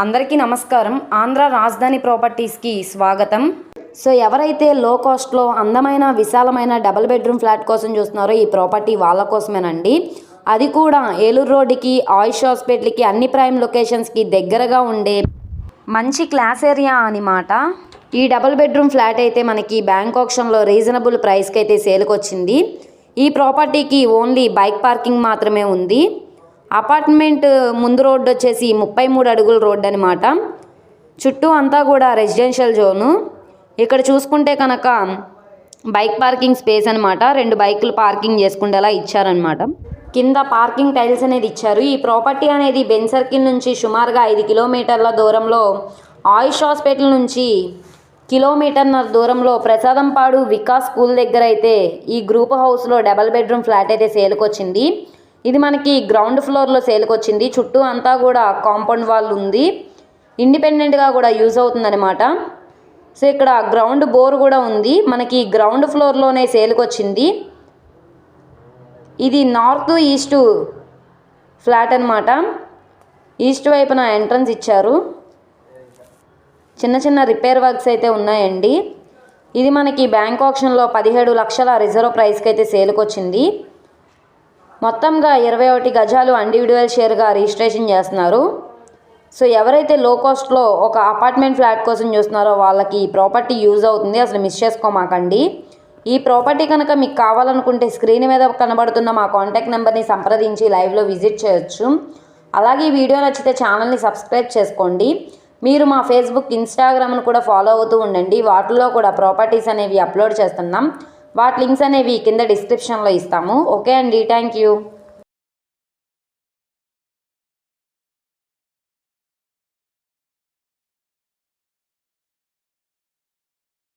అందరికీ నమస్కారం. ఆంధ్ర రాజధాని ప్రాపర్టీస్కి స్వాగతం. సో ఎవరైతే లో కాస్ట్లో అందమైన విశాలమైన డబుల్ బెడ్రూమ్ ఫ్లాట్ కోసం చూస్తున్నారో ఈ ప్రాపర్టీ వాళ్ళ కోసమేనండి. అది కూడా ఏలూరు రోడ్డుకి, ఆయుష్ హాస్పిటల్కి, అన్ని ప్రైమ్ లొకేషన్స్కి దగ్గరగా ఉండే మంచి క్లాస్ ఏరియా అన్నమాట. ఈ డబుల్ బెడ్రూమ్ ఫ్లాట్ అయితే మనకి బ్యాంక్ ఆక్షన్లో రీజనబుల్ ప్రైస్కి అయితే సేల్కి వచ్చింది. ఈ ప్రాపర్టీకి ఓన్లీ బైక్ పార్కింగ్ మాత్రమే ఉంది. అపార్ట్మెంట్ ముందు రోడ్డు వచ్చేసి 33 అడుగుల రోడ్డు అనమాట. చుట్టూ అంతా కూడా రెసిడెన్షియల్ జోను. ఇక్కడ చూసుకుంటే కనుక బైక్ పార్కింగ్ స్పేస్ అనమాట. 2 బైకులు పార్కింగ్ చేసుకుంటేలా ఇచ్చారనమాట. కింద పార్కింగ్ టైల్స్ అనేది ఇచ్చారు. ఈ ప్రాపర్టీ అనేది బెన్ సర్కిల్ నుంచి సుమారుగా 5 కిలోమీటర్ల దూరంలో, ఆయుష్ హాస్పిటల్ నుంచి కిలోమీటర్న్నర దూరంలో ప్రసాదంపాడు వికాస్ స్కూల్ దగ్గర అయితే ఈ గ్రూప్ హౌస్లో డబల్ బెడ్రూమ్ ఫ్లాట్ అయితే సేల్కి వచ్చింది. ఇది మనకి గ్రౌండ్ ఫ్లోర్లో సేల్కి వచ్చింది. చుట్టూ అంతా కూడా కాంపౌండ్ వాల్ ఉంది. ఇండిపెండెంట్గా కూడా యూజ్ అవుతుందన్నమాట. సో ఇక్కడ గ్రౌండ్ బోర్ కూడా ఉంది. మనకి గ్రౌండ్ ఫ్లోర్లోనే సేల్కి వచ్చింది. ఇది నార్త్ ఈస్ట్ ఫ్లాట్ అనమాట. ఈస్ట్ వైపున ఎంట్రన్స్ ఇచ్చారు. చిన్న చిన్న రిపేర్ వర్క్స్ అయితే ఉన్నాయండి. ఇది మనకి బ్యాంక్ ఆక్షన్లో 17 లక్షల రిజర్వ్ ప్రైస్కి అయితే సేల్కి వచ్చింది. మొత్తంగా 21 గజాలు ఇండివిజువల్ షేర్గా రిజిస్ట్రేషన్ చేస్తున్నారు. సో ఎవరైతే లో కాస్ట్లో ఒక అపార్ట్మెంట్ ఫ్లాట్ కోసం చూస్తున్నారో వాళ్ళకి ఈ ప్రాపర్టీ యూజ్ అవుతుంది. అసలు మిస్ చేసుకోమాకండి. ఈ ప్రాపర్టీ కనుక మీకు కావాలనుకుంటే స్క్రీన్ మీద కనబడుతున్న మా కాంటాక్ట్ నెంబర్ని సంప్రదించి లైవ్లో విజిట్ చేయొచ్చు. అలాగే ఈ వీడియో నచ్చితే ఛానల్ని సబ్స్క్రైబ్ చేసుకోండి. మీరు మా ఫేస్బుక్, ఇన్స్టాగ్రామ్ను కూడా ఫాలో అవుతూ ఉండండి. వాటిలో కూడా ప్రాపర్టీస్ అనేవి అప్లోడ్ చేస్తున్నాం. వాటి లింక్స్ అనేవి కింద డిస్క్రిప్షన్లో ఇస్తాము. ఓకే అండి, థ్యాంక్ యూ.